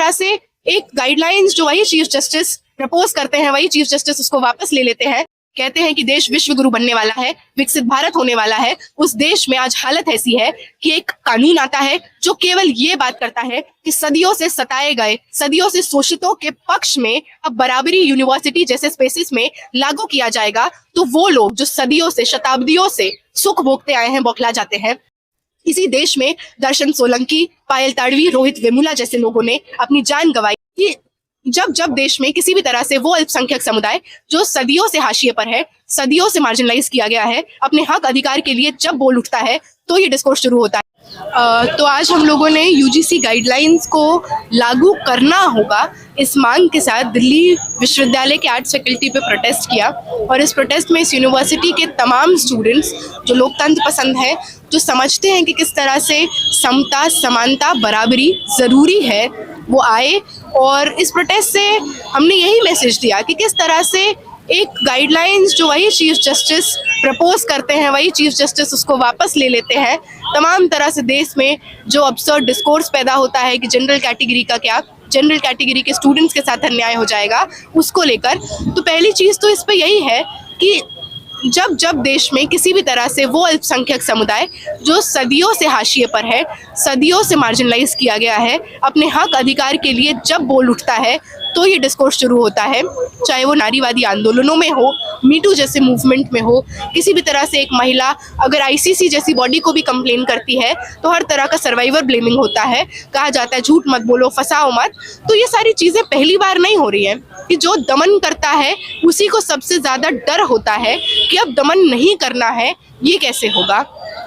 तरह से एक गाइडलाइंस जो वही चीफ जस्टिस प्रपोज करते हैं, वही चीफ जस्टिस उसको वापस ले लेते हैं। कहते हैं कि देश विश्व गुरु बनने वाला है, विकसित भारत होने वाला है। उस देश में आज हालत ऐसी है कि एक कानून आता है जो केवल ये बात करता है कि सदियों से सताए गए, सदियों से शोषितों के पक्ष में अब बराबरी यूनिवर्सिटी जैसे स्पेसेस में लागू किया जाएगा। तो वो लोग जो सदियों से, शताब्दियों से सुख भोगते आए हैं, बौखला जाते हैं। इसी देश में दर्शन सोलंकी, पायल ताड़वी, रोहित वेमुला जैसे लोगों ने अपनी जान गंवाई कि जब जब देश में किसी भी तरह से वो अल्पसंख्यक समुदाय जो सदियों से हाशिए पर है, सदियों से मार्जिनलाइज किया गया है, अपने हक अधिकार के लिए जब बोल उठता है तो ये डिस्कोर्स शुरू होता है। तो आज हम लोगों ने यूजीसी गाइडलाइंस को लागू करना होगा इस मांग के साथ दिल्ली विश्वविद्यालय के आर्ट्स फैकल्टी पे प्रोटेस्ट किया। और इस प्रोटेस्ट में इस यूनिवर्सिटी के तमाम स्टूडेंट्स जो लोकतंत्र पसंद है, जो समझते हैं कि किस तरह से समता, समानता, बराबरी ज़रूरी है, वो आए। और इस प्रोटेस्ट से हमने यही मैसेज दिया कि किस तरह से एक गाइडलाइंस जो वही चीफ जस्टिस प्रपोज करते हैं, वही चीफ जस्टिस उसको वापस ले लेते हैं। तमाम तरह से देश में जो अब्सर्ड डिस्कोर्स पैदा होता है कि जनरल कैटेगरी का क्या, जनरल कैटेगरी के स्टूडेंट्स के साथ अन्याय हो जाएगा, उसको लेकर। तो पहली चीज़ तो इस पे यही है कि जब जब देश में किसी भी तरह से वो अल्पसंख्यक समुदाय जो सदियों से हाशिए पर है, सदियों से मार्जिनलाइज किया गया है, अपने हक अधिकार के लिए जब बोल उठता है तो ये डिस्कोर्स शुरू होता है। चाहे वो नारीवादी आंदोलनों में हो, मीटू जैसे मूवमेंट में हो, किसी भी तरह से एक महिला अगर आईसीसी जैसी बॉडी को भी कंप्लेन करती है तो हर तरह का सर्वाइवर ब्लेमिंग होता है, कहा जाता है झूठ मत बोलो, फंसाओ मत। तो ये सारी चीज़ें पहली बार नहीं हो रही हैं कि जो दमन करता है उसी को सबसे ज़्यादा डर होता है कि अब दमन नहीं करना है, ये कैसे होगा।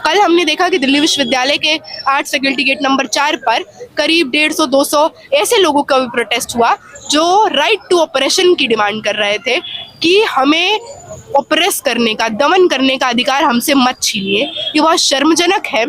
कल हमने देखा कि दिल्ली विश्वविद्यालय के आर्ट्स फैकल्टी गेट नंबर 4 पर करीब 150-200 ऐसे लोगों का भी प्रोटेस्ट हुआ जो राइट टू ऑपरेशन की डिमांड कर रहे थे कि हमें ऑपरेस करने का, दमन करने का अधिकार हमसे मत छीनिए। ये बहुत शर्मजनक है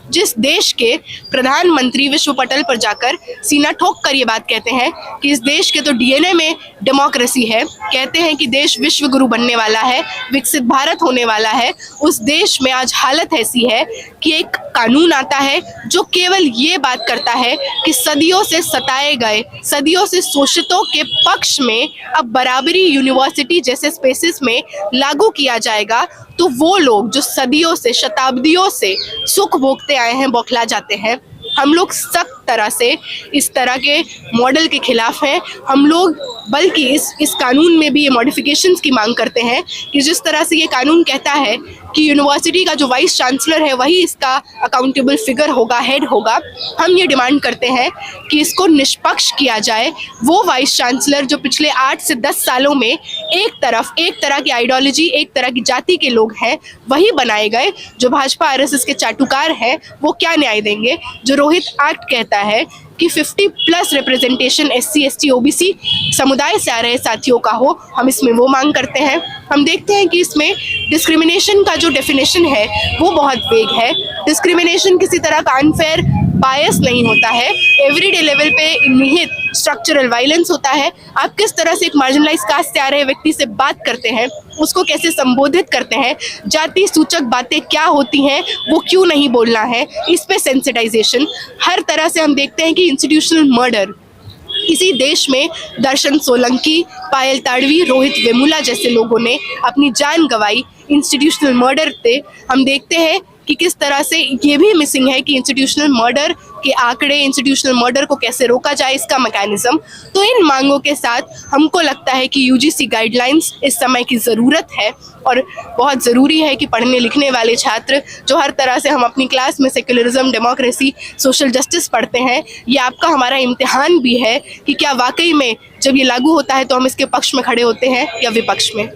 जिस देश के प्रधानमंत्री विश्व पटल पर जाकर सीना ठोक कर ये बात कहते हैं कि इस देश के तो डीएनए में डेमोक्रेसी है, कहते हैं कि देश विश्व गुरु बनने वाला है, विकसित भारत होने वाला है। उस देश में आज हालत ऐसी है कि एक कानून आता है जो केवल ये बात करता है कि सदियों से सताए गए, सदियों से शोषितों के पक्ष में अब बराबरी यूनिवर्सिटी जैसे स्पेसेस में लागू किया जाएगा। तो वो लोग जो सदियों से, शताब्दियों से सुख भोगते आए हैं, बौखला जाते हैं। हम लोग सख्त तरह से इस तरह के मॉडल के खिलाफ हैं। हम लोग बल्कि इस कानून में भी ये मॉडिफिकेशंस की मांग करते हैं कि जिस तरह से ये कानून कहता है कि यूनिवर्सिटी का जो वाइस चांसलर है वही इसका अकाउंटेबल फिगर होगा, हेड होगा। हम ये डिमांड करते हैं कि इसको निष्पक्ष किया जाए। वो वाइस चांसलर जो पिछले 8 से 10 सालों में एक तरह की आइडियोलॉजी, एक तरह की जाति के लोग हैं, वही बनाए गए। जो भाजपा आरएसएस के चाटुकार हैं वो क्या न्याय देंगे। जो रोहित एक्ट कहता है कि 50+ रिप्रेजेंटेशन SC ST OBC समुदाय से आ रहे साथियों का हो, हम इसमें वो मांग करते हैं। हम देखते हैं कि इसमें डिस्क्रिमिनेशन का जो डेफिनेशन है वो बहुत वेग है। डिस्क्रिमिनेशन किसी तरह का अनफेयर बायस नहीं होता है, एवरीडे लेवल पे निहित स्ट्रक्चरल वायलेंस होता है। आप किस तरह से एक मार्जिनलाइज कास्ट से आ रहे व्यक्ति से बात करते हैं, उसको कैसे संबोधित करते हैं, जाति सूचक बातें क्या होती हैं, वो क्यों नहीं बोलना है, इस पे सेंसिटाइजेशन। हर तरह से हम देखते हैं कि इंस्टीट्यूशनल मर्डर, इसी देश में दर्शन सोलंकी, पायल ताड़वी, रोहित वेमुला जैसे लोगों ने अपनी जान गंवाई इंस्टीट्यूशनल मर्डर पे। हम देखते हैं कि किस तरह से ये भी मिसिंग है कि इंस्टीट्यूशनल मर्डर के आंकड़े, इंस्टीट्यूशनल मर्डर को कैसे रोका जाए, इसका मैकेनिज्म। तो इन मांगों के साथ हमको लगता है कि यूजीसी गाइडलाइंस इस समय की ज़रूरत है और बहुत ज़रूरी है कि पढ़ने लिखने वाले छात्र जो हर तरह से हम अपनी क्लास में सेक्युलरिज्म, डेमोक्रेसी, सोशल जस्टिस पढ़ते हैं, ये आपका हमारा इम्तिहान भी है कि क्या वाकई में जब ये लागू होता है तो हम इसके पक्ष में खड़े होते हैं या विपक्ष में।